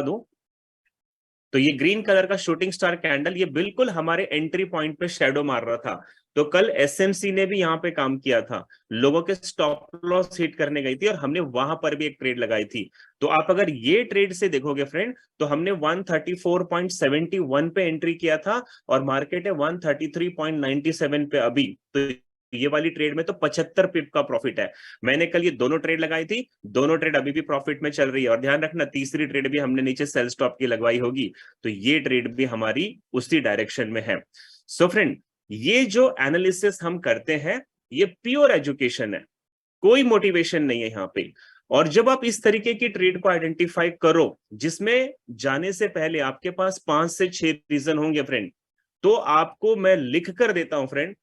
दूं तो ये ग्रीन कलर का शूटिंग स्टार कैंडल ये बिल्कुल हमारे एंट्री पॉइंट पे शैडो मार रहा था। तो कल एसएमसी ने भी यहाँ पे काम किया था, लोगों के स्टॉप लॉस हिट करने गई थी और हमने वहां पर भी एक ट्रेड लगाई थी। तो आप अगर ये ट्रेड से देखोगे फ्रेंड, तो हमने 134.71 पे एंट्री किया था और मार्केट है 133.97 पे अभी। तो ये वाली ट्रेड में तो 75 पिप का प्रॉफिट है। मैंने कल ये दोनों ट्रेड लगाई थी, दोनों ट्रेड अभी भी प्रॉफिट में चल रही है। और ध्यान रखना, तीसरी ट्रेड भी हमने नीचे सेल स्टॉप की लगवाई होगी, तो ये ट्रेड भी हमारी उसी डायरेक्शन में है। सो फ्रेंड, ये जो एनालिसिस हम करते हैं ये प्योर एजुकेशन है, कोई मोटिवेशन नहीं है यहाँ पे। और जब आप इस तरीके की ट्रेड को आइडेंटिफाई करो जिसमें जाने से पहले आपके पास 5 से 6 रीजन होंगे फ्रेंड, तो आपको मैं लिख कर देता हूं फ्रेंड,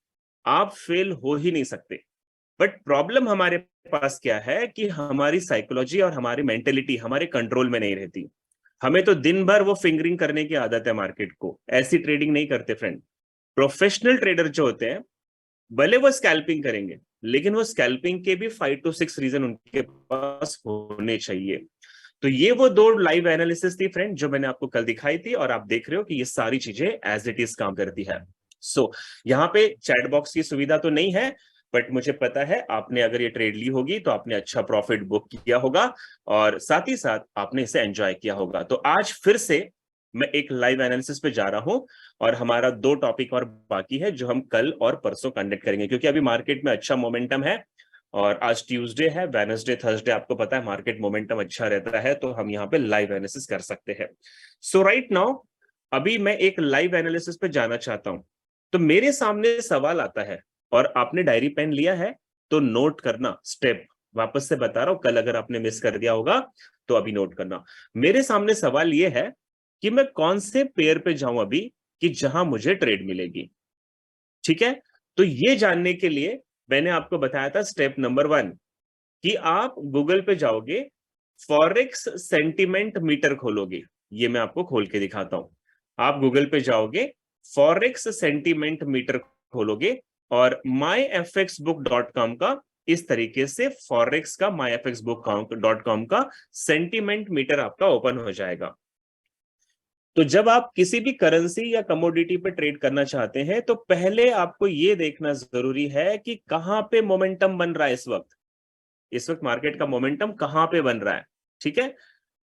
आप फेल हो ही नहीं सकते। बट प्रॉब्लम हमारे पास क्या है कि हमारी साइकोलॉजी और हमारी मेंटेलिटी हमारे कंट्रोल में नहीं रहती। हमें तो दिन भर वो फिंगरिंग करने की आदत है मार्केट को, ऐसी ट्रेडिंग नहीं करते फ्रेंड। प्रोफेशनल ट्रेडर जो होते हैं, भले वो स्कैल्पिंग करेंगे, लेकिन वो स्कैल्पिंग के भी 5 to 6 रीजन उनके पास होने चाहिए। तो ये वो दो लाइव एनालिसिस थी फ्रेंड जो मैंने आपको कल दिखाई थी, और आप देख रहे हो कि ये सारी चीजें एज इट इज काम करती है। सो यहाँ पे चैट बॉक्स की सुविधा तो नहीं है, बट मुझे पता है आपने अगर ये ट्रेड ली होगी तो आपने अच्छा प्रॉफिट बुक किया होगा और साथ ही साथ आपने इसे एंजॉय किया होगा। तो आज फिर से मैं एक लाइव एनालिसिस पे जा रहा हूं और हमारा 2 टॉपिक और बाकी है जो हम कल और परसों कंडक्ट करेंगे, क्योंकि अभी मार्केट में अच्छा मोमेंटम है और आज ट्यूसडे है, वेडनेसडे थर्सडे आपको पता है मार्केट मोमेंटम अच्छा रहता है, तो हम यहाँ पे लाइव एनालिसिस कर सकते हैं। सो राइट नाउ अभी मैं एक लाइव एनालिसिस पे जाना चाहता हूं। तो मेरे सामने सवाल आता है और आपने डायरी पेन लिया है तो नोट करना स्टेप, वापस से बता रहा हूं, कल अगर आपने मिस कर दिया होगा तो अभी नोट करना। मेरे सामने सवाल ये है कि मैं कौन से पेयर पे जाऊं अभी कि जहां मुझे ट्रेड मिलेगी। ठीक है, तो ये जानने के लिए मैंने आपको बताया था स्टेप नंबर 1 कि आप गूगल पे जाओगे, फॉरेक्स सेंटिमेंट मीटर खोलोगे। ये मैं आपको खोल के दिखाता हूं। आप गूगल पे जाओगे, फॉरेक्स सेंटिमेंट मीटर खोलोगे और myfxbook.com का इस तरीके से फॉरेक्स का myfxbook.com का सेंटिमेंट मीटर आपका ओपन हो जाएगा। तो जब आप किसी भी करेंसी या कमोडिटी पे ट्रेड करना चाहते हैं तो पहले आपको यह देखना जरूरी है कि कहां पे मोमेंटम बन रहा है इस वक्त मार्केट का मोमेंटम कहां पे बन रहा है। ठीक है,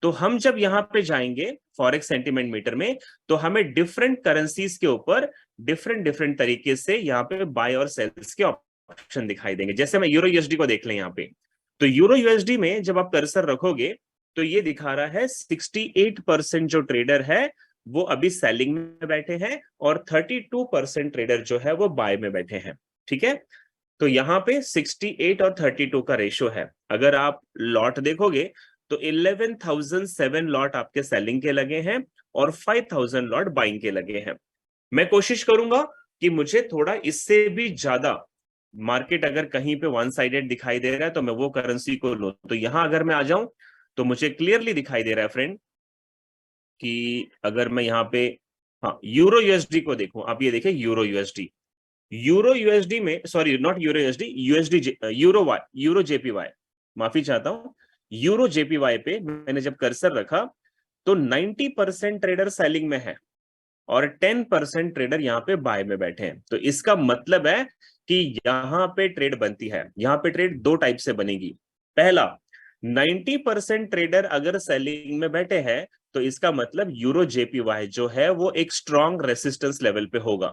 तो हम जब यहां पे जाएंगे फॉरेक्स सेंटिमेंट मीटर में, तो हमें डिफरेंट करेंसीज के ऊपर डिफरेंट डिफरेंट तरीके से यहाँ पे बाय और सेल्स के ऑप्शन दिखाई देंगे। जैसे मैं यूरो यूएसडी को देख लें यहाँ पे, तो यूरो यूएसडी में जब आप कर्सर रखोगे तो ये दिखा रहा है 68% जो ट्रेडर है वो अभी सेलिंग में बैठे हैं और 32% ट्रेडर जो है वो बाय में बैठे हैं। ठीक है, तो यहाँ पे 68 और 32 का रेशो है। अगर आप लॉट देखोगे तो 11,007 लॉट आपके सेलिंग के लगे हैं और 5,000 लॉट बाइंग के लगे हैं। मैं कोशिश करूंगा कि मुझे थोड़ा इससे भी ज्यादा मार्केट अगर कहीं पे वन साइडेड दिखाई दे रहा है तो मैं वो करेंसी को लूं। तो यहां अगर मैं आ जाऊं तो मुझे क्लियरली दिखाई दे रहा है फ्रेंड कि अगर मैं यहाँ पे हाँ यूरो यूएसडी को देखूं, आप ये देखें यूरो यूएसडी में, sorry not euro USD, USD euro JPY, माफी चाहता हूं, यूरो जेपीवाई पे मैंने जब कर्सर रखा तो 90% ट्रेडर सेलिंग में है और 10% ट्रेडर यहाँ पे बाय में बैठे हैं। तो इसका मतलब है कि यहाँ पे ट्रेड बनती है, यहाँ पे ट्रेड 2 टाइप से बनेगी। पहला, 90% ट्रेडर अगर सेलिंग में बैठे हैं तो इसका मतलब यूरो जेपीवाई जो है वो एक स्ट्रॉन्ग रेसिस्टेंस लेवल पे होगा।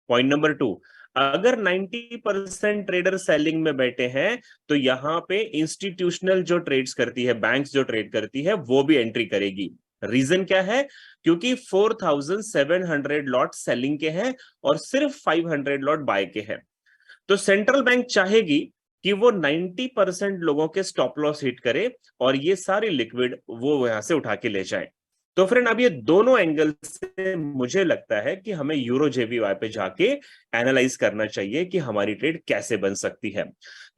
पॉइंट नंबर 2, अगर 90% ट्रेडर सेलिंग में बैठे हैं तो यहां पे इंस्टीट्यूशनल जो ट्रेड्स करती है, बैंक्स जो ट्रेड करती है, वो भी एंट्री करेगी। रीजन क्या है? क्योंकि 4,700 लॉट सेलिंग के हैं और सिर्फ 500 लॉट बाय के हैं। तो सेंट्रल बैंक चाहेगी कि वो 90% लोगों के स्टॉप लॉस हिट करे और ये सारी लिक्विड वो यहां से उठा के ले जाए। तो फ्रेंड अब ये दोनों एंगल से मुझे लगता है कि हमें यूरो जेवीवाई पे जाके एनालाइज करना चाहिए कि हमारी ट्रेड कैसे बन सकती है।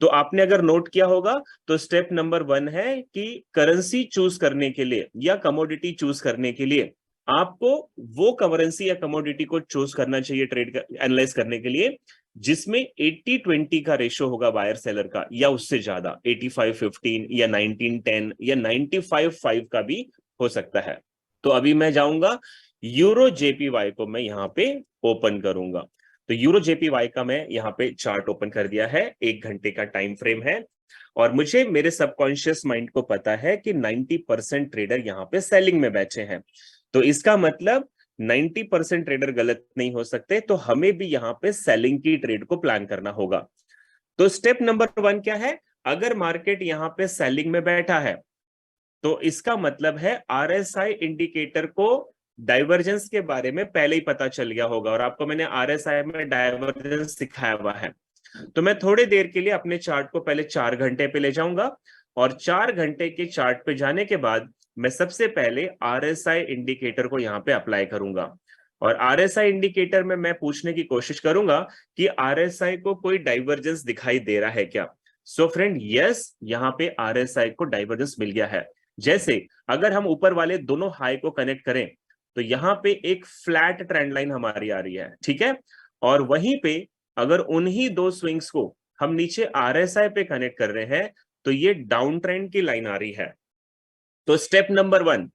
तो आपने अगर नोट किया होगा तो स्टेप नंबर 1 है कि करेंसी चूज करने के लिए या कमोडिटी चूज करने के लिए आपको वो करेंसी या कमोडिटी को चूज करना चाहिए ट्रेड एनालाइज करने के लिए जिसमें 80-20 का रेशो होगा बायर सेलर का, या उससे ज्यादा 85-15 या 19-10 या 95-5 का भी हो सकता है। तो अभी मैं जाऊंगा यूरो जेपीवाई को मैं यहाँ पे ओपन करूंगा। तो यूरो जेपीवाई का मैं यहाँ पे चार्ट ओपन कर दिया है, 1 घंटे का टाइम फ्रेम है, और मुझे मेरे सबकॉन्शियस माइंड को पता है कि 90% ट्रेडर यहाँ पे सेलिंग में बैठे हैं। तो इसका मतलब 90% ट्रेडर गलत नहीं हो सकते, तो हमें भी यहाँ पे सेलिंग की ट्रेड को प्लान करना होगा। तो स्टेप नंबर 1 क्या है? अगर मार्केट यहाँ पे सेलिंग में बैठा है तो इसका मतलब है आरएसआई इंडिकेटर को डाइवर्जेंस के बारे में पहले ही पता चल गया होगा, और आपको मैंने आरएसआई में डाइवर्जेंस सिखाया हुआ है। तो मैं थोड़ी देर के लिए अपने चार्ट को पहले 4 घंटे पे ले जाऊंगा, और 4 घंटे के चार्ट पे जाने के बाद मैं सबसे पहले आरएसआई इंडिकेटर को यहाँ पे अप्लाई करूंगा। और आरएसआई इंडिकेटर में मैं पूछने की कोशिश करूंगा कि आरएसआई को कोई डाइवर्जेंस दिखाई दे रहा है क्या। सो फ्रेंड, यस, यहाँ पे आरएसआई को डाइवर्जेंस मिल गया है। जैसे अगर हम ऊपर वाले दोनों हाई को कनेक्ट करें तो यहाँ पे एक फ्लैट ट्रेंड लाइन हमारी आ रही है, ठीक है। और वहीं पे अगर उन्हीं दो स्विंग्स को हम नीचे आरएसआई पे कनेक्ट कर रहे हैं तो ये डाउन ट्रेंड की लाइन आ रही है। तो स्टेप नंबर 1,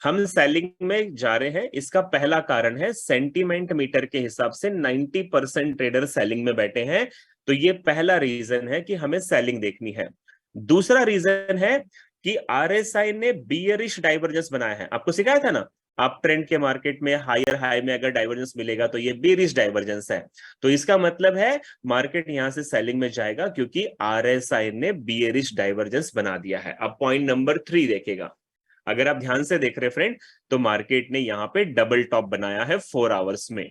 हम सेलिंग में जा रहे हैं। इसका पहला कारण है सेंटीमेंट मीटर के हिसाब से 90% ट्रेडर सेलिंग में बैठे हैं, तो ये पहला रीजन है कि हमें सेलिंग देखनी है। दूसरा रीजन है कि आरएसआई ने बियरिश डाइवर्जेंस बनाया है। आपको सिखाया था ना, आप ट्रेंड के मार्केट में हायर हाई में अगर डाइवर्जेंस मिलेगा तो ये बियरिश डाइवर्जेंस है। तो इसका मतलब है मार्केट यहां से सेलिंग में जाएगा क्योंकि आरएसआई ने बियरिश डाइवर्जेंस बना दिया है। अब पॉइंट नंबर 3 देखेगा, अगर आप ध्यान से देख रहे फ्रेंड, तो मार्केट ने यहां पे डबल टॉप बनाया है 4 आवर्स में।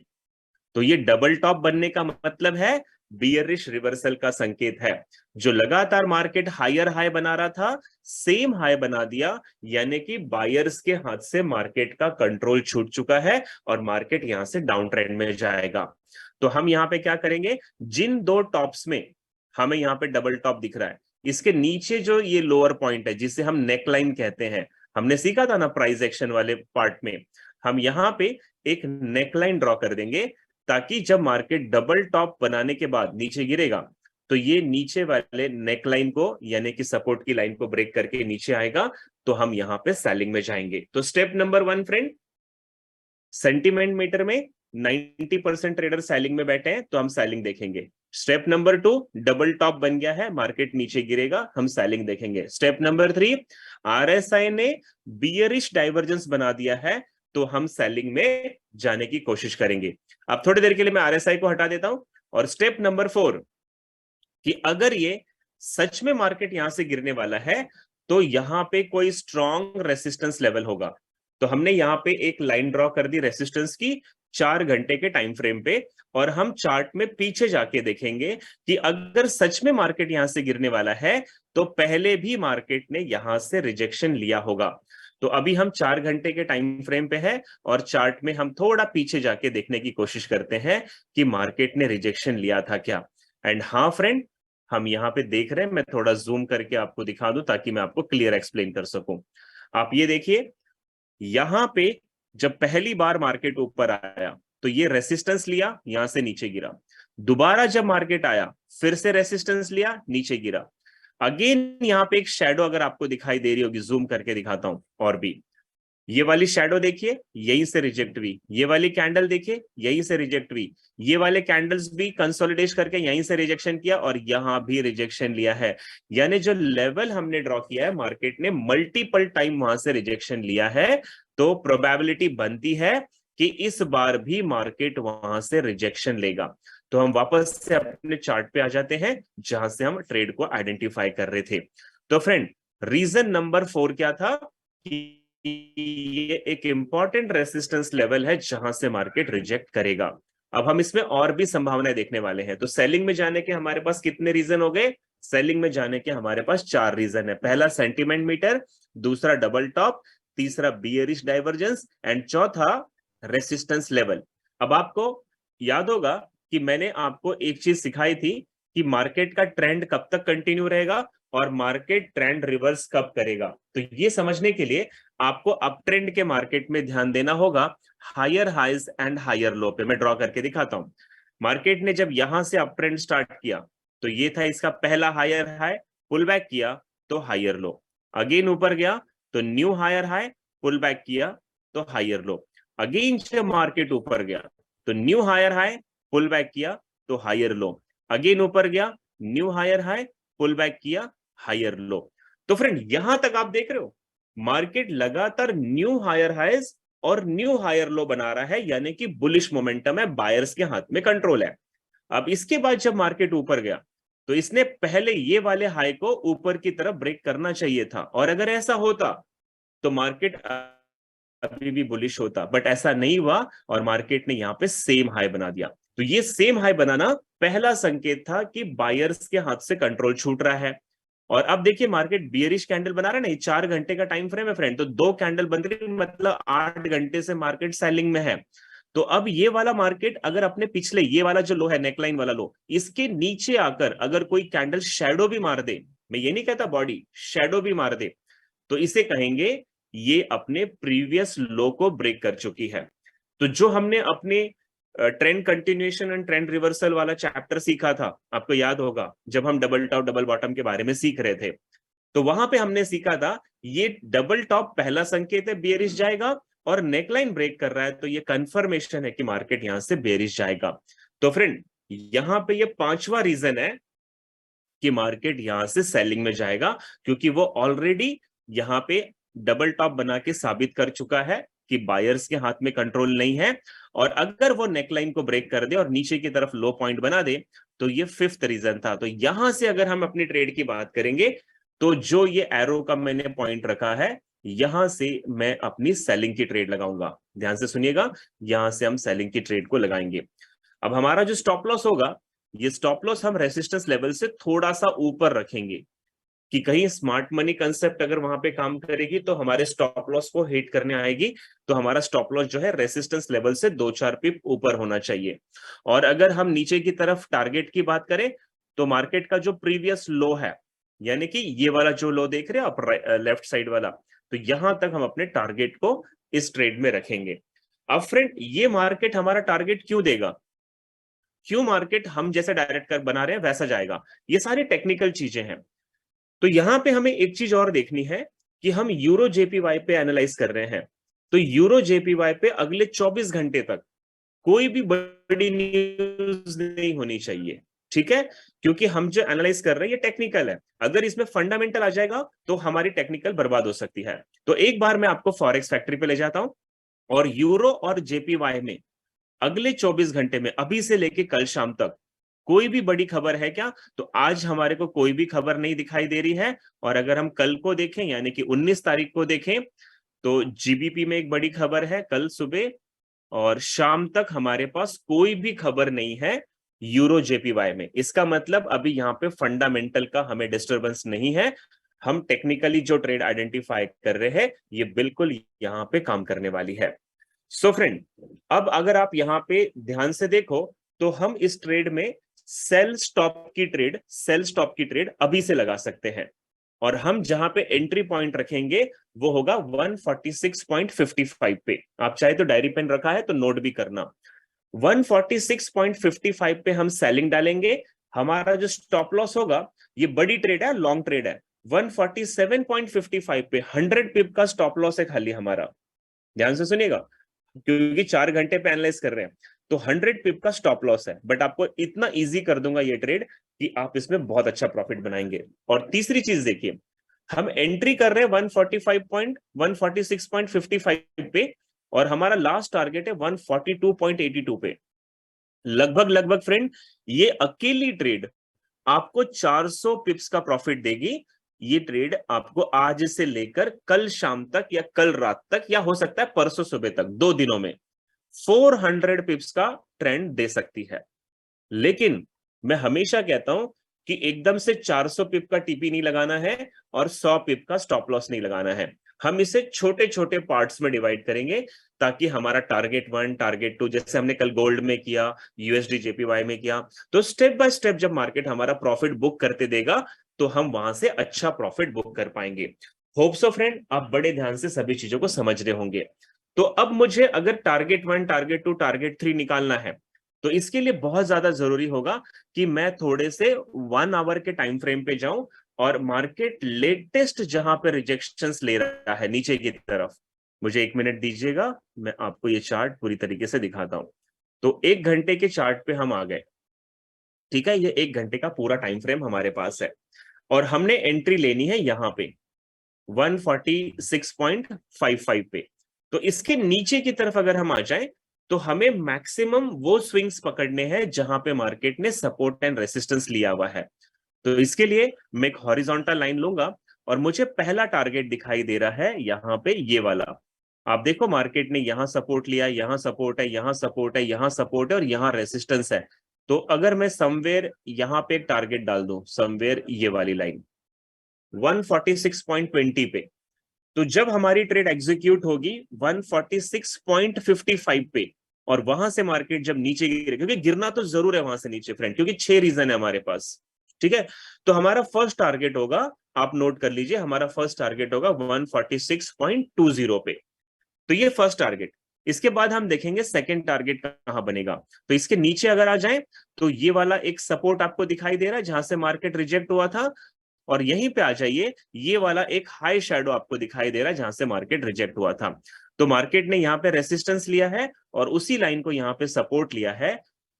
तो ये डबल टॉप बनने का मतलब है बियरिश रिवर्सल का संकेत है। जो लगातार मार्केट हायर हाई बना रहा था, सेम हाई बना दिया, यानी कि बायर्स के हाथ से मार्केट का कंट्रोल छूट चुका है और मार्केट यहां से डाउन ट्रेंड में जाएगा। तो हम यहां पे क्या करेंगे, जिन दो टॉप्स में हमें यहां पे डबल टॉप दिख रहा है, इसके नीचे जो ये लोअर पॉइंट है जिसे हम नेकलाइन कहते हैं, हमने सीखा था ना प्राइस एक्शन वाले पार्ट में, हम यहां पे एक नेकलाइन ड्रॉ कर देंगे ताकि जब मार्केट डबल टॉप बनाने के बाद नीचे गिरेगा तो ये नीचे वाले नेकलाइन को यानी कि सपोर्ट की लाइन को ब्रेक करके नीचे आएगा, तो हम यहां पे सेलिंग में जाएंगे। तो step number 1 friend, sentiment meter में 90% ट्रेडर सेलिंग में बैठे हैं तो हम सेलिंग देखेंगे। स्टेप नंबर 2, डबल टॉप बन गया है, मार्केट नीचे गिरेगा, हम सेलिंग देखेंगे। स्टेप नंबर 3, आरएसआई ने बियरिश डाइवर्जेंस बना दिया है तो हम सेलिंग में जाने की कोशिश करेंगे। अब थोड़ी देर के लिए मैं आरएसआई को हटा देता हूं। और स्टेप नंबर 4, कि अगर ये सच में मार्केट यहां से गिरने वाला है तो यहां पे कोई स्ट्रॉन्ग रेसिस्टेंस लेवल होगा। तो हमने यहां पे एक लाइन ड्रॉ कर दी रेसिस्टेंस की 4 घंटे के टाइम फ्रेम पे, और हम चार्ट में पीछे जाके देखेंगे कि अगर सच में मार्केट यहां से गिरने वाला है तो पहले भी मार्केट ने यहां से रिजेक्शन लिया होगा। तो अभी हम 4 घंटे के टाइम फ्रेम पे है और चार्ट में हम थोड़ा पीछे जाके देखने की कोशिश करते हैं कि मार्केट ने रिजेक्शन लिया था क्या। एंड हाँ फ्रेंड, हम यहाँ पे देख रहे हैं, मैं थोड़ा जूम करके आपको दिखा दूं ताकि मैं आपको क्लियर एक्सप्लेन कर सकूं। आप ये देखिए, यहां पे जब पहली बार मार्केट ऊपर आया तो ये रेसिस्टेंस लिया, यहां से नीचे गिरा। दोबारा जब मार्केट आया फिर से रेसिस्टेंस लिया, नीचे गिरा। अगेन यहां पे एक शैडो अगर आपको दिखाई दे रही होगी, जूम करके दिखाता हूं, और भी ये वाली शैडो देखिए, यहीं से रिजेक्ट हुई। ये वाली कैंडल देखिए, यहीं से रिजेक्ट हुई। ये वाले कैंडल्स भी कंसोलिडेट करके यहीं से रिजेक्शन किया और यहां भी रिजेक्शन लिया है। यानी जो लेवल हमने ड्रॉ किया है, मार्केट ने मल्टीपल टाइम वहां से रिजेक्शन लिया है। तो प्रोबेबिलिटी बनती है कि इस बार भी मार्केट वहां से रिजेक्शन लेगा। तो हम वापस से अपने चार्ट पे आ जाते हैं जहां से हम ट्रेड को आइडेंटिफाई कर रहे थे। तो फ्रेंड, रीजन नंबर 4 क्या था कि ये एक इंपॉर्टेंट रेसिस्टेंस लेवल है जहां से मार्केट रिजेक्ट करेगा। अब हम इसमें और भी संभावनाएं देखने वाले हैं। तो सेलिंग में जाने के हमारे पास कितने रीजन हो गए? सेलिंग में जाने के हमारे पास 4 रीजन है। पहला सेंटीमेंट मीटर, दूसरा डबल टॉप, तीसरा बियरिश डाइवर्जेंस, एंड चौथा रेसिस्टेंस लेवल। अब आपको याद होगा कि मैंने आपको एक चीज सिखाई थी कि मार्केट का ट्रेंड कब तक कंटिन्यू रहेगा और मार्केट ट्रेंड रिवर्स कब करेगा। तो ये समझने के लिए आपको अप ट्रेंड के मार्केट में ध्यान देना होगा higher highs and higher low पे। मैं ड्रॉ करके दिखाता हूं। मार्केट ने जब यहां से अप ट्रेंड स्टार्ट किया तो ये था इसका पहला हायर हाई, पुल बैक किया तो हायर लो, अगेन ऊपर गया तो new higher high, pull back किया तो हायर लो। अगेन जब मार्केट ऊपर गया तो new higher high, pull back किया तो हायर लो। अगेन ऊपर गया, new higher high, pull back किया, हायर लो। तो फ्रेंड यहां तक आप देख रहे हो मार्केट लगातार न्यू हायर हाइज और न्यू हायर लो बना रहा है, यानी कि बुलिश मोमेंटम है, बायर्स के हाथ में कंट्रोल है। अब इसके बाद जब मार्केट ऊपर गया तो इसने पहले ये वाले हाई को ऊपर की तरफ ब्रेक करना चाहिए था, और अगर ऐसा होता तो मार्केट अभी भी बुलिश होता, बट ऐसा नहीं हुआ और मार्केट ने यहां पे सेम हाई बना दिया। तो ये सेम हाई बनाना पहला संकेत था कि बायर्स के हाथ से कंट्रोल छूट रहा है। और अब देखिए मार्केट बियरिश कैंडल बना रहा है ना, 4 घंटे का टाइम फ्रेम है फ्रेंड, तो 2 कैंडल बन रही, मतलब 8 घंटे से मार्केट सेलिंग में है। तो अब ये वाला मार्केट अगर अपने पिछले ये वाला जो लो है, नेकलाइन वाला लो, इसके नीचे आकर अगर कोई कैंडल शैडो भी मार दे, मैं ये नहीं कहता बॉडी, शैडो भी मार दे, तो इसे कहेंगे ये अपने प्रीवियस लो को ब्रेक कर चुकी है। तो जो हमने अपने trend continuation and trend reversal वाला चैप्टर सीखा था, आपको याद होगा जब हम डबल टॉप डबल बॉटम के बारे में सीख रहे थे, तो वहां पे हमने सीखा था ये डबल टॉप पहला संकेत है बेरिश जाएगा, और नेकलाइन ब्रेक कर रहा है तो ये कंफर्मेशन है कि मार्केट यहां से बेरिश जाएगा। तो फ्रेंड यहां पे ये पांचवा रीजन है कि मार्केट यहां से सेलिंग में जाएगा, क्योंकि वो ऑलरेडी यहां पे डबल टॉप बना के साबित कर चुका है कि बायर्स के हाथ में कंट्रोल नहीं है। और अगर वो नेकलाइन को ब्रेक कर दे और नीचे की तरफ लो पॉइंट बना दे तो ये फिफ्थ रीजन था। तो यहां से अगर हम अपनी ट्रेड की बात करेंगे तो जो ये एरो का मैंने पॉइंट रखा है, यहां से मैं अपनी सेलिंग की ट्रेड लगाऊंगा। ध्यान से सुनिएगा, यहां से हम सेलिंग की ट्रेड को लगाएंगे। अब हमारा जो स्टॉप लॉस होगा, ये स्टॉप लॉस हम रेसिस्टेंस लेवल से थोड़ा सा ऊपर रखेंगे कि कहीं स्मार्ट मनी कंसेप्ट अगर वहां पे काम करेगी तो हमारे स्टॉप लॉस को हिट करने आएगी, तो हमारा स्टॉप लॉस जो है रेसिस्टेंस लेवल से 2-4 पिप ऊपर होना चाहिए। और अगर हम नीचे की तरफ टारगेट की बात करें तो मार्केट का जो प्रीवियस लो है, यानी कि ये वाला जो लो देख रहे हैं आप लेफ्ट साइड वाला, तो यहां तक हम अपने टारगेट को इस ट्रेड में रखेंगे। अब फ्रेंड ये मार्केट हमारा टारगेट क्यों देगा, क्यों मार्केट हम जैसे डायरेक्ट कर बना रहे हैं वैसा जाएगा, ये सारी टेक्निकल चीजें हैं। तो यहां पे हमें एक चीज और देखनी है कि हम यूरो जेपीवाई पे एनालाइज कर रहे हैं, तो यूरो जेपीवाई पे अगले 24 घंटे तक कोई भी बड़ी न्यूज नहीं होनी चाहिए, ठीक है, क्योंकि हम जो एनालाइज कर रहे हैं ये टेक्निकल है। अगर इसमें फंडामेंटल आ जाएगा तो हमारी टेक्निकल बर्बाद हो सकती है। तो एक बार मैं आपको फॉरेक्स फैक्ट्री पे ले जाता हूं, और यूरो और जेपीवाई में अगले 24 घंटे में अभी से लेके कल शाम तक कोई भी बड़ी खबर है क्या, तो आज हमारे को कोई भी खबर नहीं दिखाई दे रही है। और अगर हम कल को देखें यानी कि 19 तारीख को देखें तो जीबीपी में एक बड़ी खबर है कल सुबह, और शाम तक हमारे पास कोई भी खबर नहीं है यूरो जेपीवाई में। इसका मतलब अभी यहाँ पे फंडामेंटल का हमें डिस्टरबेंस नहीं है, हम टेक्निकली जो ट्रेड आइडेंटिफाई कर रहे हैं ये बिल्कुल यहाँ पे काम करने वाली है। सो फ्रेंड अब अगर आप यहां पे ध्यान से देखो तो हम इस ट्रेड में सेल स्टॉप की ट्रेड अभी से लगा सकते हैं, और हम जहां पे एंट्री पॉइंट रखेंगे वो होगा 146.55 पे। आप चाहे तो डायरी पेन रखा है तो नोट भी करना, 146.55 पे हम सेलिंग डालेंगे। हमारा जो स्टॉप लॉस होगा, ये बड़ी ट्रेड है, लॉन्ग ट्रेड है, 147.55 पे 100 पिप का स्टॉप लॉस है खाली हमारा। ध्यान से सुनिएगा क्योंकि 4 घंटे पे एनालाइज कर रहे हैं, तो 100 पिप का स्टॉप लॉस है, बट आपको इतना इजी कर दूंगा ये ट्रेड कि आप इसमें बहुत अच्छा प्रॉफिट बनाएंगे। और तीसरी चीज देखिए, हम एंट्री कर रहे हैं 146.55 पे, और हमारा लास्ट टारगेट है 142.82 पे। लगभग फ्रेंड ये अकेली ट्रेड आपको 400 पिप्स का प्रॉफिट देगी। ये ट्रेड आपको आज से लेकर कल शाम तक या कल रात तक या हो सकता है परसों सुबह तक, 2 दिनों में 400 पिप्स का ट्रेंड दे सकती है। लेकिन मैं हमेशा कहता हूं कि एकदम से 400 पिप का टीपी नहीं लगाना है और 100 पिप का स्टॉप लॉस नहीं लगाना है। हम इसे छोटे छोटे पार्ट्स में डिवाइड करेंगे ताकि हमारा टारगेट 1 टारगेट 2 जैसे हमने कल गोल्ड में किया, यूएसडी जेपीवाई में किया, तो स्टेप बाय स्टेप जब मार्केट हमारा प्रॉफिट बुक करते देगा तो हम वहां से अच्छा प्रॉफिट बुक कर पाएंगे। होप सो फ्रेंड आप बड़े ध्यान से सभी चीजों को समझ रहे होंगे। तो अब मुझे अगर टारगेट 1 टारगेट 2 टारगेट 3 निकालना है तो इसके लिए बहुत ज्यादा जरूरी होगा कि मैं थोड़े से 1 आवर के टाइम फ्रेम पे जाऊं और मार्केट लेटेस्ट जहां पे रिजेक्शंस ले रहा है नीचे की तरफ, मुझे 1 मिनट दीजिएगा, मैं आपको ये चार्ट पूरी तरीके से दिखाता हूं। तो 1 घंटे के चार्ट पे हम आ गए, ठीक है। ये 1 घंटे का पूरा टाइम फ्रेम हमारे पास है और हमने एंट्री लेनी है यहां पे 146.55 पे। तो इसके नीचे की तरफ अगर हम आ जाएं तो हमें मैक्सिमम वो स्विंग्स पकड़ने हैं जहां पे मार्केट ने सपोर्ट एंड रेसिस्टेंस लिया हुआ है। तो इसके लिए मैं एक हॉरिजॉन्टल लाइन लूंगा और मुझे पहला टारगेट दिखाई दे रहा है यहां पे, ये वाला। आप देखो मार्केट ने यहां सपोर्ट लिया, यहां सपोर्ट है, यहां सपोर्ट है, यहां सपोर्ट है और यहां रेसिस्टेंस है। तो अगर मैं समवेयर यहां पे एक टारगेट डाल दूं, समवेयर ये वाली लाइन 146.20 पे, तो जब हमारी ट्रेड एग्जीक्यूट होगी 146.55 पे और वहां से मार्केट जब नीचे गिरे, क्योंकि गिरना तो जरूर है वहां से नीचे फ्रेंड, क्योंकि 6 रीजन है हमारे पास, ठीक है। तो हमारा फर्स्ट टारगेट होगा, आप नोट कर लीजिए, हमारा फर्स्ट टारगेट होगा 146.20 पे। तो ये फर्स्ट टारगेट। इसके बाद हम देखेंगे सेकंड टारगेट कहां बनेगा। तो इसके नीचे अगर आ जाएं तो ये वाला एक सपोर्ट आपको दिखाई दे रहा है जहां से मार्केट रिजेक्ट हुआ था, और यहीं पे आ जाइए, ये वाला एक हाई शैडो आपको दिखाई दे रहा है जहां से मार्केट रिजेक्ट हुआ था। तो मार्केट ने यहाँ पे रेसिस्टेंस लिया है और उसी लाइन को यहाँ पे सपोर्ट लिया है।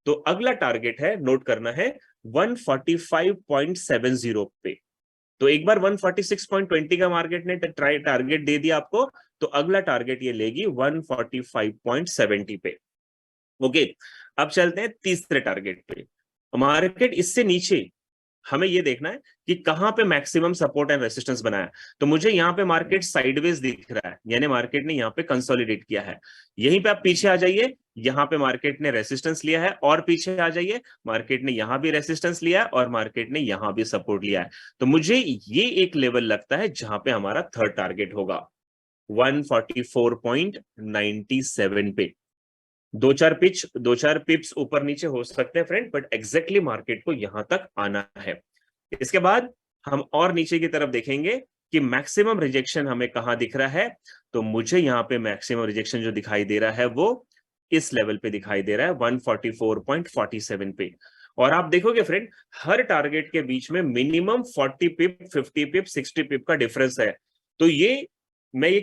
तो अगला टारगेट है, नोट करना है, 145.70 पे। तो एक बार 146.20 का मार्केट ने टारगेट दे दिया आपको, तो अगला टारगेट ये लेगी 145.70 पे। ओके, अब चलते हैं तीसरे टारगेट पे। मार्केट इससे नीचे हमें ये देखना है कि कहां पे मैक्सिमम सपोर्ट एंड रेसिस्टेंस बनाया। तो मुझे यहां पे मार्केट साइडवेज दिख रहा है, यानी मार्केट ने यहां पे कंसोलिडेट किया है। यहीं पे आप पीछे आ जाइए, यहां पे मार्केट ने रेसिस्टेंस लिया है, और पीछे आ जाइए, मार्केट ने यहां भी रेसिस्टेंस लिया है और मार्केट ने यहां भी सपोर्ट लिया है। तो मुझे ये एक लेवल लगता है जहां पे हमारा थर्ड टारगेट होगा 144.97 पे। दो चार पिप्स ऊपर नीचे हो सकते हैं फ्रेंड, बट एग्जैक्टली मार्केट को यहां तक आना है। इसके बाद हम और नीचे की तरफ देखेंगे कि मैक्सिमम रिजेक्शन हमें कहां दिख रहा है। तो मुझे यहां पे मैक्सिमम रिजेक्शन जो दिखाई दे रहा है वो इस लेवल पे दिखाई दे रहा है 144.47 पे। और आप देखोगे फ्रेंड, हर टारगेट के बीच में मिनिमम 40 पिप, 50 पिप, 60 पिप का डिफरेंस है। तो ये मैं ये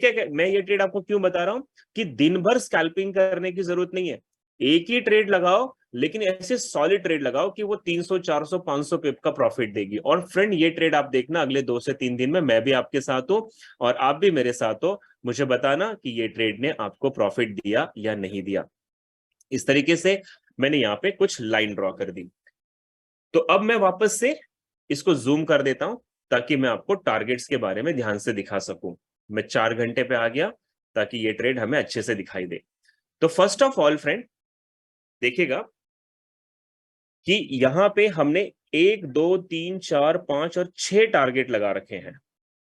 ट्रेड आपको क्यों बता रहा हूं कि दिन भर स्कैल्पिंग करने की जरूरत नहीं है। एक ही ट्रेड लगाओ, लेकिन ऐसे सॉलिड ट्रेड लगाओ कि वो 300, 400, 500 पिप का प्रॉफिट देगी। और फ्रेंड ये ट्रेड आप देखना अगले 2 से 3 दिन में मैं भी आपके साथ हूं और आप भी मेरे साथ हो, मुझे बताना कि ये ट्रेड ने आपको प्रॉफिट दिया या नहीं दिया। इस तरीके से मैंने यहाँ पे कुछ लाइन ड्रॉ कर दी। तो अब मैं वापस से इसको जूम कर देता हूं ताकि मैं आपको टारगेट्स के बारे में ध्यान से दिखा सकूं। मैं 4 घंटे पे आ गया ताकि ये ट्रेड हमें अच्छे से दिखाई दे। तो फर्स्ट ऑफ ऑल फ्रेंड देखिएगा कि यहां पे हमने 1, 2, 3, 4, 5 और 6 टारगेट लगा रखे हैं,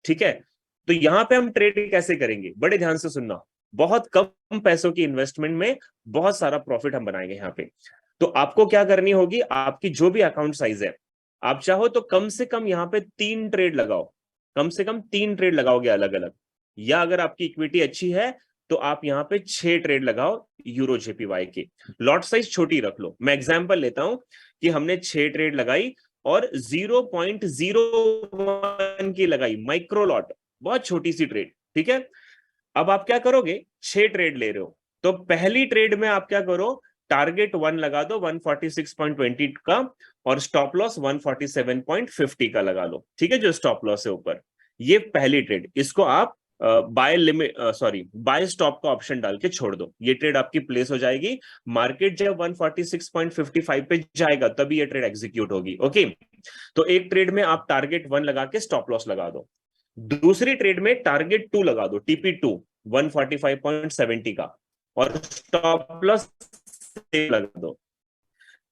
ठीक है। तो यहां पे हम ट्रेड कैसे करेंगे, बड़े ध्यान से सुनना। बहुत कम पैसों की इन्वेस्टमेंट में बहुत सारा प्रॉफिट हम बनाएंगे यहां पे। तो आपको क्या करनी होगी, आपकी जो भी अकाउंट साइज है, आप चाहो तो कम से कम यहां पे 3 ट्रेड लगाओ, कम से कम 3 ट्रेड लगाओगे अलग अलग। या अगर आपकी इक्विटी अच्छी है तो आप यहां पे 6 ट्रेड लगाओ यूरो जेपीवाई की। लॉट साइज छोटी रख लो। मैं एग्जांपल लेता हूं कि हमने 6 ट्रेड लगाई और 0.01 की लगाई, माइक्रो लॉट, बहुत छोटी सी ट्रेड, ठीक है। अब आप क्या करोगे, 6 ट्रेड ले रहे हो, तो पहली ट्रेड में आप क्या करो, टारगेट 1 लगा दो 146.20 का और स्टॉप लॉस 147.50 का लगा लो, ठीक है, जो स्टॉप लॉस है ऊपर। ये पहली ट्रेड, इसको आप बाय लिमिट बाय स्टॉप का ऑप्शन डाल के छोड़ दो, ये ट्रेड आपकी प्लेस हो जाएगी। मार्केट जब 146.55 पे जाएगा तभी ये ट्रेड एग्जीक्यूट होगी। ओके, तो एक ट्रेड में आप टारगेट 1 लगा के स्टॉप लॉस लगा दो। दूसरी ट्रेड में टारगेट 2 लगा दो, TP2 145.70 का और स्टॉप लॉस लगा दो।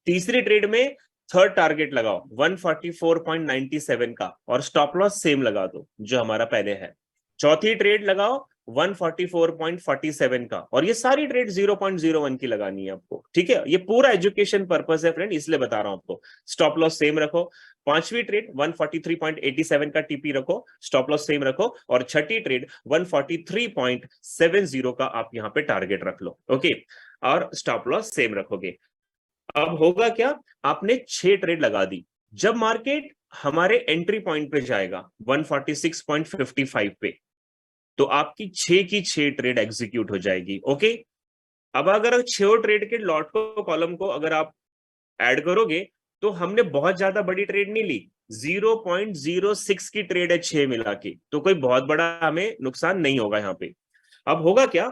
तीसरी ट्रेड में थर्ड टारगेट लगाओ 144.97 का और स्टॉप लॉस सेम लगा दो जो हमारा पहले है। चौथी ट्रेड लगाओ 144.47 का और ये सारी ट्रेड 0.01 की लगानी है आपको, ठीक है। ये पूरा एजुकेशन पर्पस है फ्रेंड, इसलिए बता रहा हूं आपको। स्टॉप लॉस सेम रखो। पांचवी ट्रेड 143.87 का टीपी रखो, स्टॉप लॉस सेम रखो। और छठी ट्रेड 143.70 का आप यहां पे टारगेट रख लो, ओके, और स्टॉप लॉस सेम रखोगे। अब होगा क्या, आपने 6 ट्रेड लगा दी। जब मार्केट हमारे एंट्री पॉइंट पे जाएगा 146.55 पे, तो आपकी 6 की 6 ट्रेड एग्जीक्यूट हो जाएगी। ओके, अब अगर 6 ट्रेड के लॉट को, कॉलम को अगर आप ऐड करोगे तो हमने बहुत ज्यादा बड़ी ट्रेड नहीं ली, 0.06 की ट्रेड है 6 मिला के, तो कोई बहुत बड़ा हमें नुकसान नहीं होगा यहाँ पे। अब होगा क्या,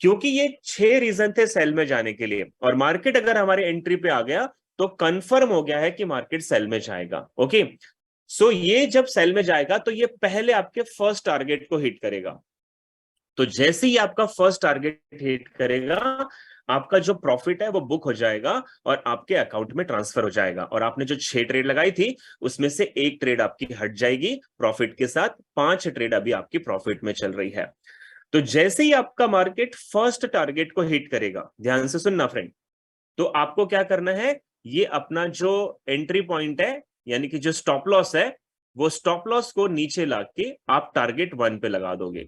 क्योंकि ये 6 रीजन थे सेल में जाने के लिए, और मार्केट अगर हमारे एंट्री पे आ गया तो कंफर्म हो गया है कि मार्केट सेल में जाएगा। ओके, सो ये जब सेल में जाएगा तो ये पहले आपके फर्स्ट टारगेट को हिट करेगा। तो जैसे ही आपका फर्स्ट टारगेट हिट करेगा, आपका जो प्रॉफिट है वो बुक हो जाएगा और आपके अकाउंट में ट्रांसफर हो जाएगा, और आपने जो 6 ट्रेड लगाई थी उसमें से एक ट्रेड आपकी हट जाएगी प्रॉफिट के साथ, 5 ट्रेड अभी आपकी प्रॉफिट में चल रही है। तो जैसे ही आपका मार्केट फर्स्ट टारगेट को हिट करेगा, ध्यान से सुनना फ्रेंड, तो आपको क्या करना है, ये अपना जो एंट्री पॉइंट है यानी कि जो स्टॉप लॉस है, वो स्टॉप लॉस को नीचे लाके आप टारगेट 1 पे लगा दोगे।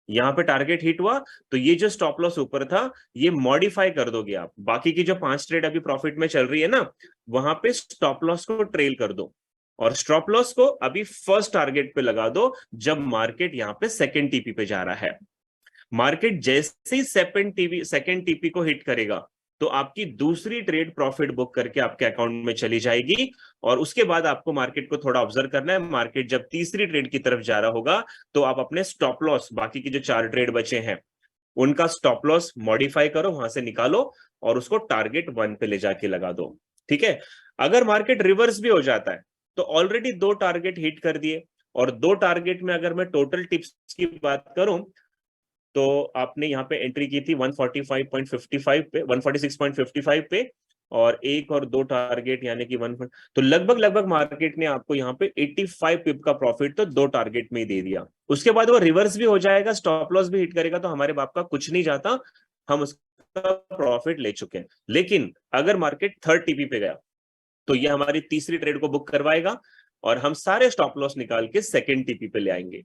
यहां पे टारगेट हिट हुआ तो ये जो स्टॉप लॉस ऊपर था ये मॉडिफाई कर दोगे आप, बाकी की जो 5 ट्रेड अभी प्रॉफिट में चल रही है ना, वहां पे स्टॉप लॉस को ट्रेल कर दो और स्टॉप लॉस को अभी फर्स्ट टारगेट पे लगा दो जब मार्केट यहां पे सेकंड टीपी पे जा रहा है। मार्केट जैसे ही सेकंड टीपी को हिट करेगा तो आपकी दूसरी ट्रेड प्रॉफिट बुक करके आपके अकाउंट में चली जाएगी, और उसके बाद आपको मार्केट को थोड़ा ऑब्जर्व करना है। मार्केट जब तीसरी ट्रेड की तरफ जा रहा होगा तो आप अपने स्टॉप लॉस, बाकी की जो 4 ट्रेड बचे हैं उनका स्टॉप लॉस मॉडिफाई करो, वहां से निकालो और उसको टारगेट 1 पे ले जाके लगा दो। ठीक है, अगर मार्केट रिवर्स भी हो जाता है तो ऑलरेडी 2 टारगेट हिट कर दिए, और 2 टारगेट में अगर मैं टोटल टिप्स की बात करूं तो आपने यहाँ पे एंट्री की थी 145.55 पे, 146.55 पे, और एक और 2 टारगेट यानी कि 1, तो लगभग लगभग मार्केट ने आपको यहाँ पे 85 पिप का प्रॉफिट तो 2 टारगेट में ही दे दिया। उसके बाद वो रिवर्स भी हो जाएगा, स्टॉप लॉस भी हिट करेगा, तो हमारे बाप का कुछ नहीं जाता, हम उसका प्रॉफिट ले चुके हैं। लेकिन अगर मार्केट थर्ड टीपी पे गया तो ये हमारी तीसरी ट्रेड को बुक करवाएगा और हम सारे स्टॉप लॉस निकाल के सेकेंड टीपी पे ले आएंगे।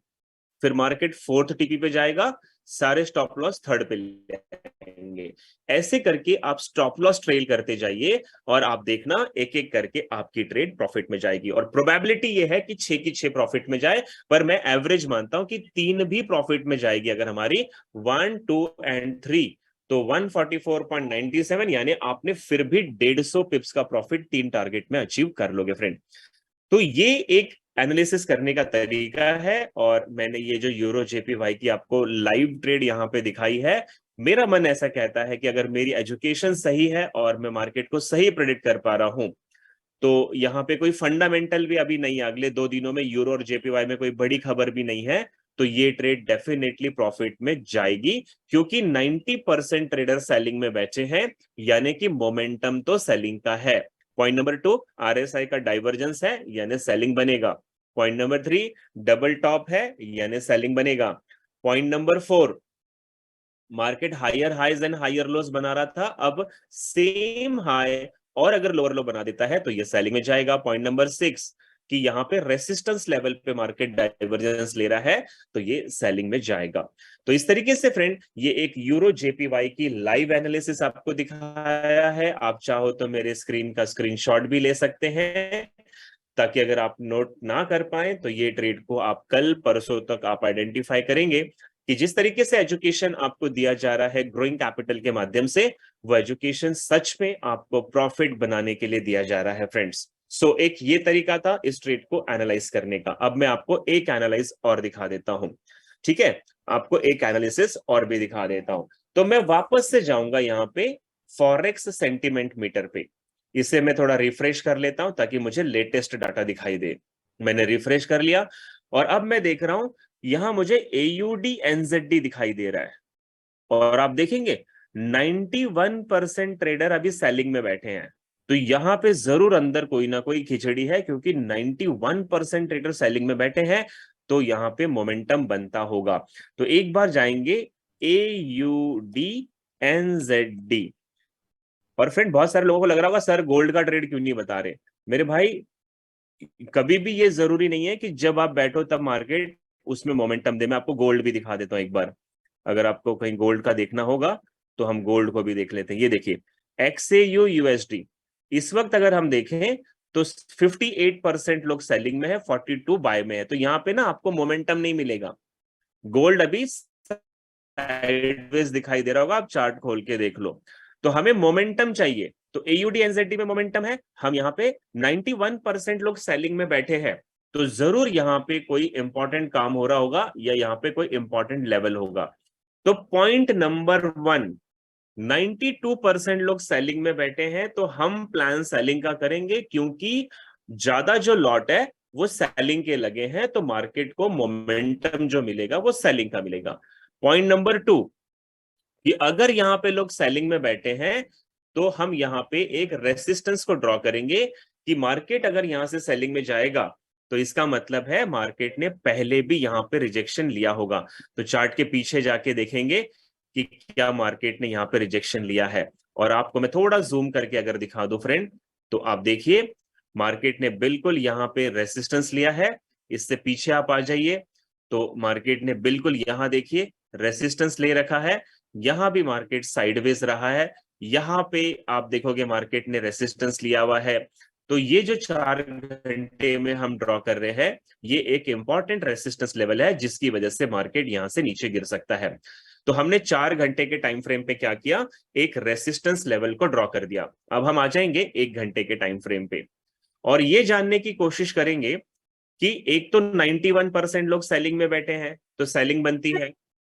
फिर मार्केट फोर्थ टीपी पे जाएगा, सारे स्टॉप लॉस थर्ड पे ले आएंगे। ऐसे करके आप स्टॉप लॉस ट्रेल करते जाइए और आप देखना एक एक करके आपकी ट्रेड प्रॉफिट में जाएगी। और प्रोबेबिलिटी ये है कि 6 की 6 प्रॉफिट में जाए, पर मैं एवरेज मानता हूं कि 3 भी प्रॉफिट में जाएगी अगर हमारी 1, 2 एंड 3, तो 144.97 यानी आपने फिर भी 150 पिप्स का प्रॉफिट 3 टारगेट में अचीव कर लोगे फ्रेंड। तो ये एक एनालिसिस करने का तरीका है, और मैंने ये जो यूरो जेपीवाई की आपको लाइव ट्रेड यहाँ पे दिखाई है, मेरा मन ऐसा कहता है कि अगर मेरी एजुकेशन सही है और मैं मार्केट को सही प्रेडिक्ट कर पा रहा हूं, तो यहाँ पे कोई फंडामेंटल भी अभी नहीं, अगले 2 दिनों में यूरो और जेपीवाई में कोई बड़ी खबर भी नहीं है, तो ये ट्रेड डेफिनेटली प्रॉफिट में जाएगी, क्योंकि 90% ट्रेडर सेलिंग में बैठे हैं, यानी कि मोमेंटम तो सेलिंग का है। पॉइंट नंबर 2, आरएसआई का डाइवर्जेंस है यानी सेलिंग बनेगा। पॉइंट नंबर 3, डबल टॉप है यानी सेलिंग बनेगा। Point number 4, market higher highs and higher lows बना रहा था, अब सेम हाई और अगर लोअर लो बना देता है तो ये सेलिंग में जाएगा। पॉइंट नंबर 6, कि यहाँ पे रेसिस्टेंस लेवल पे मार्केट डाइवर्जेंस ले रहा है तो ये सेलिंग में जाएगा। तो इस तरीके से फ्रेंड ये एक यूरो जेपीवाई की लाइव एनालिसिस आपको दिखाया है। आप चाहो तो मेरे स्क्रीन का स्क्रीनशॉट भी ले सकते हैं, ताकि अगर आप नोट ना कर पाए तो ये ट्रेड को आप कल परसों तक आप आइडेंटिफाई करेंगे कि जिस तरीके से एजुकेशन आपको दिया जा रहा है ग्रोइंग कैपिटल के माध्यम से, वो एजुकेशन सच में आपको प्रॉफिट बनाने के लिए दिया जा रहा है फ्रेंड्स। सो एक ये तरीका था इस ट्रेड को एनालाइज करने का। अब मैं आपको एक एनालाइज और दिखा देता हूं, ठीक है, आपको एक एनालिसिस और भी दिखा देता हूं। तो मैं वापस से जाऊंगा यहाँ पे फॉरेक्स सेंटिमेंट मीटर पे, इसे मैं थोड़ा रिफ्रेश कर लेता हूं ताकि मुझे लेटेस्ट डाटा दिखाई दे। मैंने रिफ्रेश कर लिया और अब मैं देख रहा हूं यहां मुझे एयूडी एनजेडी दिखाई दे रहा है, और आप देखेंगे 91% ट्रेडर अभी सेलिंग में बैठे हैं। तो यहां पे जरूर अंदर कोई ना कोई खिचड़ी है, क्योंकि 91% ट्रेडर सेलिंग में बैठे हैं, तो यहां पे मोमेंटम बनता होगा। तो एक बार जाएंगे एयूडी एनजेडी। और फ्रेंड बहुत सारे लोगों को लग रहा होगा सर गोल्ड का ट्रेड क्यों नहीं बता रहे। मेरे भाई कभी भी ये जरूरी नहीं है कि जब आप बैठो तब मार्केट उसमें मोमेंटम दे। मैं आपको गोल्ड भी दिखा देता हूं एक बार, अगर आपको कहीं गोल्ड का देखना होगा तो हम गोल्ड को भी देख लेते हैं। ये देखिए एक्सएयू यूएसडी, इस वक्त अगर हम देखें तो 58% लोग सेलिंग में है, 42 बाय में है। तो यहाँ पे ना आपको मोमेंटम नहीं मिलेगा, गोल्ड अभी साइडवेज दिखाई दे रहा होगा, आप चार्ट खोल के देख लो। तो हमें मोमेंटम चाहिए, तो एयूडी एनजेडी में मोमेंटम है, हम यहाँ पे 91% लोग सेलिंग में बैठे हैं, तो जरूर यहाँ पे कोई इंपॉर्टेंट काम हो रहा होगा या यहाँ पे कोई इंपॉर्टेंट लेवल होगा। तो पॉइंट नंबर 1, 92% लोग सेलिंग में बैठे हैं, तो हम प्लान सेलिंग का करेंगे, क्योंकि ज्यादा जो लॉट है वो सेलिंग के लगे हैं, तो मार्केट को मोमेंटम जो मिलेगा वो सेलिंग का मिलेगा। पॉइंट नंबर 2 कि अगर यहां पे लोग सेलिंग में बैठे हैं, तो हम यहां पे एक रेसिस्टेंस को ड्रॉ करेंगे कि मार्केट अगर यहां से सेलिंग में जाएगा तो इसका मतलब है मार्केट ने पहले भी यहां पे रिजेक्शन लिया होगा। तो चार्ट के पीछे जाके देखेंगे कि क्या मार्केट ने यहां पे रिजेक्शन लिया है। और आपको मैं थोड़ा जूम करके अगर दिखा दूं फ्रेंड, तो आप देखिए मार्केट ने बिल्कुल यहां पे रेसिस्टेंस लिया है। इससे पीछे आप आ जाइए, तो मार्केट ने बिल्कुल यहां देखिए रेसिस्टेंस ले रखा है, यहां भी मार्केट साइडवेज रहा है, यहां पे आप देखोगे मार्केट ने रेसिस्टेंस लिया हुआ है। तो ये जो 4 घंटे में हम ड्रॉ कर रहे हैं, ये एक इंपॉर्टेंट रेसिस्टेंस लेवल है, जिसकी वजह से मार्केट यहां से नीचे गिर सकता है। तो हमने 4 घंटे के टाइम फ्रेम पे क्या किया, एक रेसिस्टेंस लेवल को ड्रॉ कर दिया। अब हम आ जाएंगे 1 घंटे के टाइम फ्रेम पे, और ये जानने की कोशिश करेंगे कि एक तो 91% लोग सेलिंग में बैठे हैं, तो सेलिंग बनती है।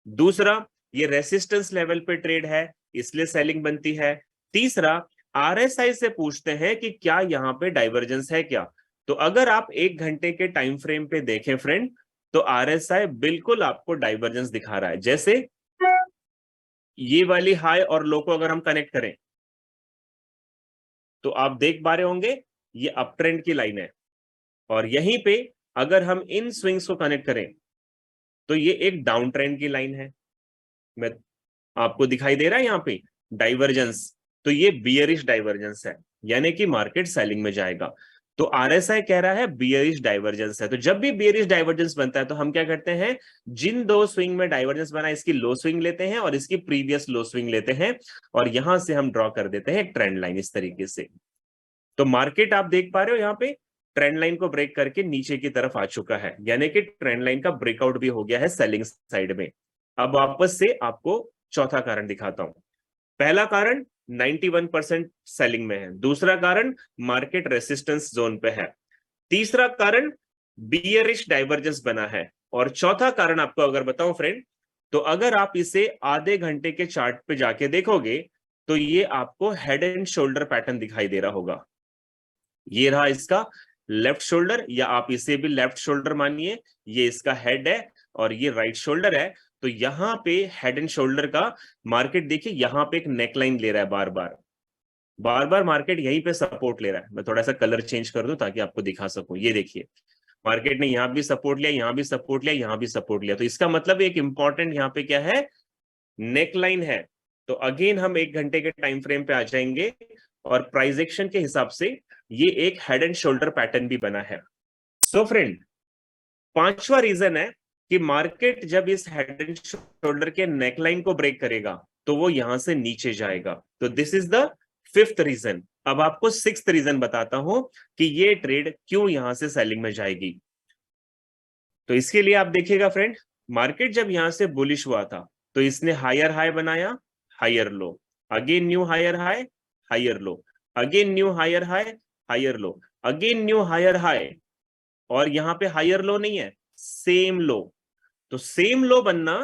दूसरा, ये रेसिस्टेंस लेवल पे ट्रेड है, इसलिए सेलिंग बनती है। तीसरा, आरएसआई से पूछते हैं कि क्या यहां पे डाइवर्जेंस है क्या। तो अगर आप 1 घंटे के टाइम फ्रेम पे देखें फ्रेंड, तो आरएसआई बिल्कुल आपको डाइवर्जेंस दिखा रहा है। जैसे ये वाली हाई और लो को अगर हम कनेक्ट करें, तो आप देख पा रहे होंगे ये अप ट्रेंड की लाइन है, और यहीं पे अगर हम इन स्विंग्स को कनेक्ट करें, तो ये एक डाउन ट्रेंड की लाइन है। मैं आपको दिखाई दे रहा है यहाँ पे डाइवर्जेंस, तो ये बियरिश डाइवर्जेंस है, यानी कि मार्केट सेलिंग में जाएगा। तो आरएसआई कह रहा है बियरिश डाइवर्जेंस है। तो जब भी बियरिश डाइवर्जेंस बनता है, तो हम क्या करते हैं, जिन 2 स्विंग में डाइवर्जेंस बना है, इसकी लो स्विंग लेते हैं और इसकी प्रीवियस लो स्विंग लेते हैं, और यहां से हम ड्रॉ कर देते हैं एक ट्रेंड लाइन इस तरीके से। तो मार्केट आप देख पा रहे हो यहाँ पे ट्रेंड लाइन को ब्रेक करके नीचे की तरफ आ चुका है, यानी कि ट्रेंड लाइन का ब्रेकआउट भी हो गया है सेलिंग साइड में। अब वापस से आपको चौथा कारण दिखाता हूं। पहला कारण 91% सेलिंग में है, दूसरा कारण मार्केट रेसिस्टेंस जोन पे है, तीसरा कारण बियरिश डाइवर्जेंस बना है, और चौथा कारण आपको अगर बताऊं फ्रेंड, तो अगर आप इसे आधे घंटे के चार्ट पे जाके देखोगे, तो ये आपको हेड एंड शोल्डर पैटर्न दिखाई दे रहा होगा। ये रहा इसका लेफ्ट शोल्डर, या आप इसे भी लेफ्ट शोल्डर मानिए, ये इसका हेड है और ये राइट शोल्डर है। तो यहां पे हेड एंड शोल्डर का मार्केट देखिए यहां पे एक नेकलाइन ले रहा है, बार बार बार बार मार्केट यहीं पे सपोर्ट ले रहा है। मैं थोड़ा सा कलर चेंज कर दूं ताकि आपको दिखा सकूं। ये देखिए मार्केट ने यहां भी सपोर्ट लिया, यहां भी सपोर्ट लिया, यहां भी सपोर्ट लिया। तो इसका मतलब एक इंपॉर्टेंट यहाँ पे क्या है, नेकलाइन है। तो अगेन हम 1 घंटे के टाइम फ्रेम पे आ जाएंगे, और प्राइस एक्शन के हिसाब से ये एक हेड एंड शोल्डर पैटर्न भी बना है। सो फ्रेंड, पांचवा रीजन है कि मार्केट जब इस हेड एंड शोल्डर के नेकलाइन को ब्रेक करेगा, तो वो यहां से नीचे जाएगा। तो this is the 5th reason. अब आपको 6th रीजन बताता हूं कि ये ट्रेड क्यों यहां से सेलिंग में जाएगी। तो इसके लिए आप देखिएगा फ्रेंड, मार्केट जब यहां से बुलिश हुआ था, तो इसने हायर हाई बनाया, higher low, again new higher high, higher low, again new higher high, higher low, again new higher high, और यहां पे हायर लो नहीं है, सेम लो। तो सेम लो बनना,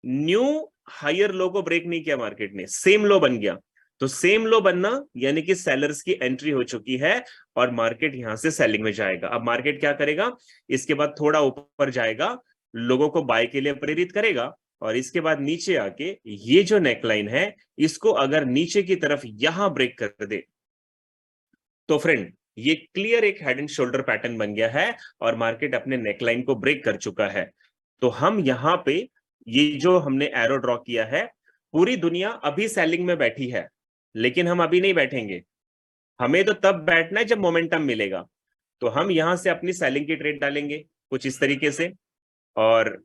न्यू हायर लो को ब्रेक नहीं किया मार्केट ने, सेम लो बन गया। तो सेम लो बनना यानी कि सेलर्स की एंट्री हो चुकी है, और मार्केट यहां से सेलिंग में जाएगा। अब मार्केट क्या करेगा, इसके बाद थोड़ा ऊपर जाएगा, लोगों को बाय के लिए प्रेरित करेगा, और इसके बाद नीचे आके ये जो नेकलाइन है, इसको अगर नीचे की तरफ यहां ब्रेक कर दे, तो फ्रेंड ये क्लियर एक हेड एंड शोल्डर पैटर्न बन गया है, और मार्केट अपने नेकलाइन को ब्रेक कर चुका है। तो हम यहां पे ये जो हमने एरो ड्रॉ किया है, पूरी दुनिया अभी सेलिंग में बैठी है, लेकिन हम अभी नहीं बैठेंगे, हमें तो तब बैठना है जब मोमेंटम मिलेगा। तो हम यहां से अपनी सेलिंग की ट्रेड डालेंगे कुछ इस तरीके से, और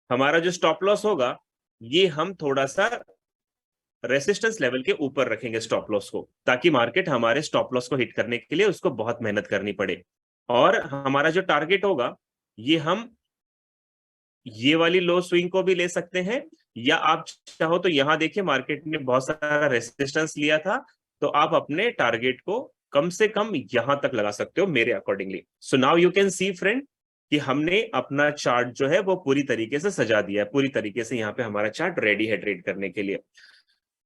हमारा जो स्टॉप लॉस होगा, ये हम थोड़ा सा रेसिस्टेंस लेवल के ऊपर रखेंगे स्टॉप लॉस को, ताकि मार्केट हमारे स्टॉप लॉस को हिट करने के लिए उसको बहुत मेहनत करनी पड़े। और हमारा जो टारगेट होगा, ये हम ये वाली लो स्विंग को भी ले सकते हैं, या आप चाहो तो यहां देखिए मार्केट ने बहुत सारा रेसिस्टेंस लिया था, तो आप अपने टारगेट को कम से कम यहां तक लगा सकते हो मेरे accordingly. So now you can see friend कि हमने अपना चार्ट जो है वो पूरी तरीके से सजा दिया है, पूरी तरीके से यहाँ पे हमारा चार्ट रेडी है ट्रेड करने के लिए।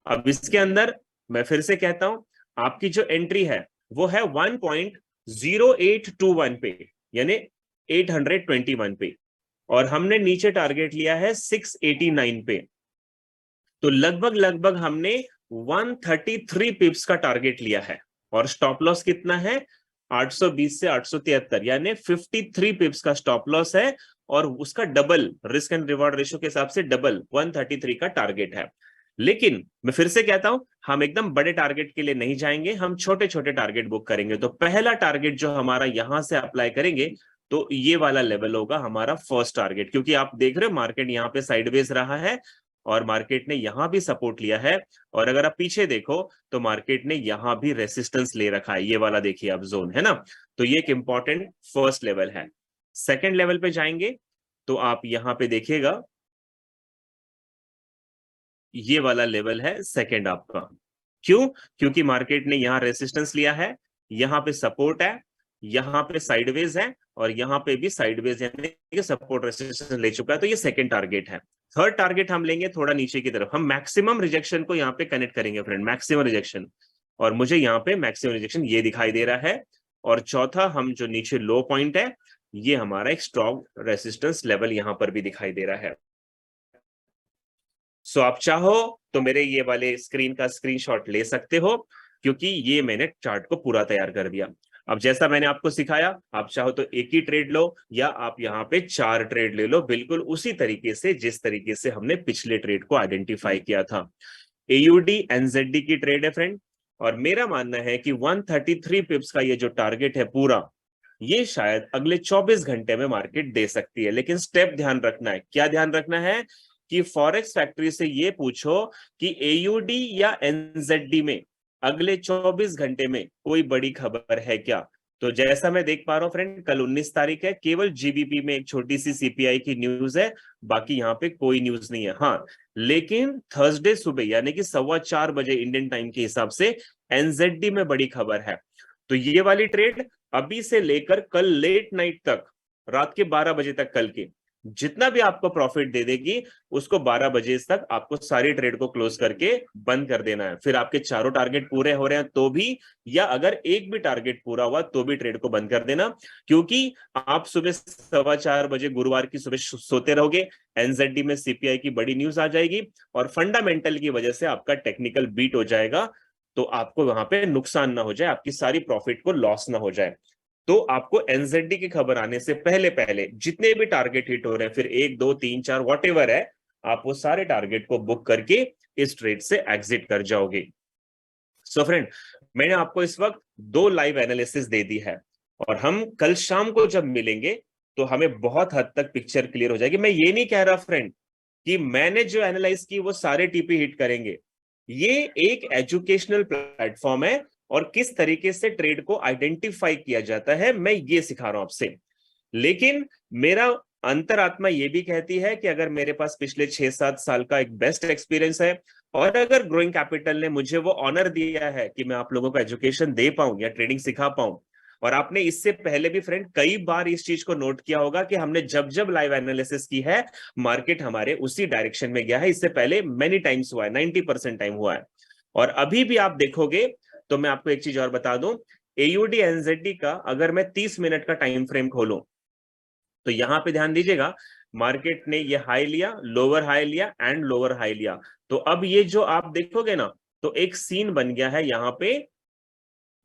अब इसके अंदर मैं फिर से कहता हूं, आपकी जो एंट्री है वो है 1.0821 पे, यानी 821 पे, और हमने नीचे टारगेट लिया है 689 पे। तो लगभग लगभग हमने 133 पिप्स का टारगेट लिया है, और स्टॉप लॉस कितना है 820 से 873, यानी 53 पिप्स का स्टॉप लॉस है, और उसका double risk and reward ratio के हिसाब से डबल 133 का टारगेट है। लेकिन मैं फिर से कहता हूं, हम एकदम बड़े टारगेट के लिए नहीं जाएंगे, हम छोटे छोटे टारगेट बुक करेंगे। तो पहला टारगेट जो हमारा यहां से अप्लाई करेंगे, तो ये वाला लेवल होगा हमारा फर्स्ट टारगेट, क्योंकि आप देख रहे हो मार्केट यहाँ पे साइडवेज रहा है, और मार्केट ने यहां भी सपोर्ट लिया है, और अगर आप पीछे देखो तो मार्केट ने यहां भी रेसिस्टेंस ले रखा है, ये वाला देखिए आप जोन है ना। तो ये एक इंपॉर्टेंट फर्स्ट लेवल है। सेकंड लेवल पे जाएंगे तो आप यहां पे देखिएगा, ये वाला लेवल है सेकंड आपका। क्यों? क्योंकि मार्केट ने यहां रेसिस्टेंस लिया है, यहां पे सपोर्ट है, यहां पे साइडवेज है, और यहां पे भी साइडवेज यानी सपोर्ट रेसिस्टेंस ले चुका है। तो ये सेकंड टारगेट है। थर्ड टारगेट हम लेंगे थोड़ा नीचे की तरफ, हम मैक्सिमम रिजेक्शन को यहाँ पे कनेक्ट करेंगे फ्रेंड, मैक्सिमम रिजेक्शन, और मुझे यहाँ पे मैक्सिमम रिजेक्शन ये दिखाई दे रहा है। और चौथा, हम जो नीचे लो पॉइंट है, ये हमारा एक स्ट्रॉन्ग रेसिस्टेंस लेवल यहां पर भी दिखाई दे रहा है। सो आप चाहो तो मेरे ये वाले स्क्रीन का स्क्रीनशॉट ले सकते हो, क्योंकि ये मैंने चार्ट को पूरा तैयार कर दिया। अब जैसा मैंने आपको सिखाया, आप चाहो तो एक ही ट्रेड लो, या आप यहाँ पे 4 ट्रेड ले लो, बिल्कुल उसी तरीके से जिस तरीके से हमने पिछले ट्रेड को आइडेंटिफाई किया था। एयूडी एनजेडी की ट्रेड है फ्रेंड, और मेरा मानना है कि 133 पिप्स का ये जो टारगेट है पूरा, ये शायद अगले 24 घंटे में मार्केट दे सकती है। लेकिन स्टेप ध्यान रखना है, क्या ध्यान रखना है कि फॉरेक्स फैक्ट्री से ये पूछो कि एयूडी या एनजेडी में अगले 24 घंटे में कोई बड़ी खबर है क्या। तो जैसा मैं देख पा रहा हूं फ्रेंड, कल 19 तारीख है, केवल जीबीपी में एक छोटी सी सीपीआई की न्यूज है, बाकी यहाँ पे कोई न्यूज नहीं है। हाँ, लेकिन थर्सडे सुबह यानी कि 4:15 बजे इंडियन टाइम के हिसाब से एनजेडी में बड़ी खबर है। तो ये वाली ट्रेड अभी से लेकर कल लेट नाइट तक, रात के 12 बजे तक, कल के जितना भी आपको प्रॉफिट दे देगी, उसको 12 बजे तक आपको सारी ट्रेड को क्लोज करके बंद कर देना है। फिर आपके चारों टारगेट पूरे हो रहे हैं तो भी, या अगर एक भी टारगेट पूरा हुआ तो भी ट्रेड को बंद कर देना, क्योंकि आप सुबह 4:15 बजे गुरुवार की सुबह सोते रहोगे, एनजेडी में सीपीआई की बड़ी न्यूज आ जाएगी, और फंडामेंटल की वजह से आपका टेक्निकल बीट हो जाएगा, तो आपको वहां पे नुकसान ना हो जाए, आपकी सारी प्रॉफिट को लॉस ना हो जाए। तो आपको एनजेडी की खबर आने से पहले पहले जितने भी टारगेट हिट हो रहे हैं, फिर 1 2 3 4 व्हाटएवर है, आप वो सारे टारगेट को बुक करके इस ट्रेड से एग्जिट कर जाओगे। सो फ्रेंड, मैंने आपको इस वक्त 2 लाइव एनालिसिस दे दी है, और हम कल शाम को जब मिलेंगे तो हमें बहुत हद तक पिक्चर क्लियर हो जाएगी। मैं ये नहीं कह रहा फ्रेंड कि मैंने जो एनालाइज की वो सारे टीपी हिट करेंगे, ये एक एजुकेशनल प्लेटफॉर्म है, और किस तरीके से ट्रेड को आइडेंटिफाई किया जाता है मैं ये सिखा रहा हूं आपसे। लेकिन मेरा अंतरात्मा ये भी कहती है कि अगर मेरे पास पिछले 6-7 साल का एक बेस्ट एक्सपीरियंस है, और अगर ग्रोइंग कैपिटल ने मुझे वो ऑनर दिया है कि मैं आप लोगों को एजुकेशन दे पाऊं या ट्रेडिंग सिखा पाऊं, और आपने इससे पहले भी फ्रेंड कई बार इस चीज को नोट किया होगा कि हमने जब जब लाइव एनालिसिस की है, मार्केट हमारे उसी डायरेक्शन में गया है। इससे पहले मेनी टाइम्स हुआ है, 90% टाइम हुआ है। और अभी भी आप देखोगे तो मैं आपको एक चीज और बता दूं, एयूडी एनजेडी का अगर मैं 30 मिनट का टाइम फ्रेम खोलूं, तो यहां पे ध्यान दीजिएगा, मार्केट ने ये हाई लिया, लोअर हाई लिया, एंड लोअर हाई लिया। तो अब ये जो आप देखोगे ना, तो एक सीन बन गया है यहां पे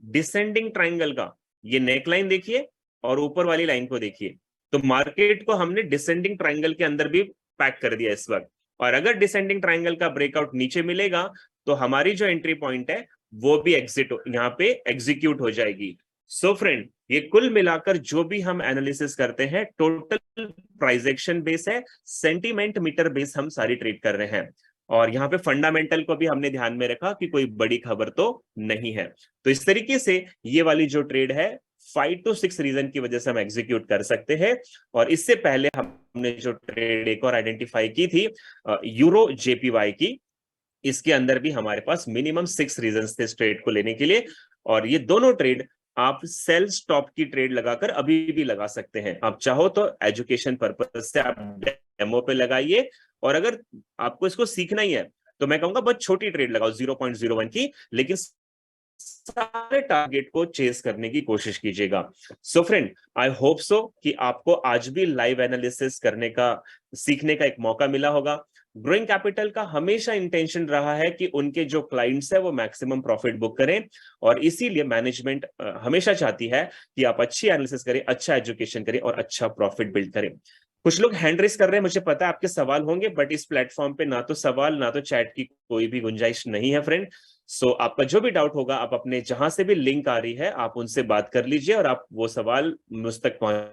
डिसेंडिंग ट्राइंगल का। ये नेकलाइन देखिए और ऊपर वाली लाइन को देखिए, तो मार्केट को हमने डिसेंडिंग ट्राइंगल के अंदर भी पैक कर दिया इस वक्त। और अगर डिसेंडिंग ट्राइंगल का ब्रेकआउट नीचे मिलेगा, तो हमारी जो एंट्री पॉइंट है वो भी यहाँ पे एग्जीक्यूट हो जाएगी। सो फ्रेंड, ये कुल मिलाकर जो भी हम एनालिसिस करते हैं, टोटल प्राइस एक्शन बेस है, सेंटीमेंट मीटर बेस हम सारी ट्रेड कर रहे हैं। और यहाँ पे फंडामेंटल को भी हमने ध्यान में रखा कि कोई बड़ी खबर तो नहीं है। तो इस तरीके से ये वाली जो ट्रेड है 5 to 6 रीजन की वजह से हम एग्जीक्यूट कर सकते हैं। और इससे पहले हम हमने जो ट्रेड एक और आइडेंटिफाई की थी यूरो जेपीवाई की, इसके अंदर भी हमारे पास मिनिमम 6 रीजंस थे इस ट्रेड को लेने के लिए, और ये दोनों ट्रेड आप सेल स्टॉप की ट्रेड लगाकर अभी भी लगा सकते हैं। आप चाहो तो एजुकेशन पर्पज से आप डेमो पे लगाइए, और अगर आपको इसको सीखना ही है तो मैं कहूंगा बस छोटी ट्रेड लगाओ 0.01 की, लेकिन सारे टारगेट को चेस करने की कोशिश कीजिएगा। So friend, I hope so कि आपको आज भी लाइव एनालिसिस करने का, सीखने का एक मौका मिला होगा। ग्रोइंग कैपिटल का हमेशा इंटेंशन रहा है कि उनके जो क्लाइंट्स है वो मैक्सिमम प्रॉफिट बुक करें, और इसीलिए मैनेजमेंट हमेशा चाहती है कि आप अच्छी एनालिसिस करें, अच्छा एजुकेशन करें और अच्छा प्रॉफिट बिल्ड करें। कुछ लोग हैंड रेस कर रहे हैं, मुझे पता है आपके सवाल होंगे, बट इस प्लेटफॉर्म पे ना तो सवाल ना तो चैट की कोई भी गुंजाइश नहीं है फ्रेंड। सो आपका जो भी डाउट होगा, आप अपने जहां से भी लिंक आ रही है आप उनसे बात कर लीजिए, और आप वो सवाल मुझ तक पहुंच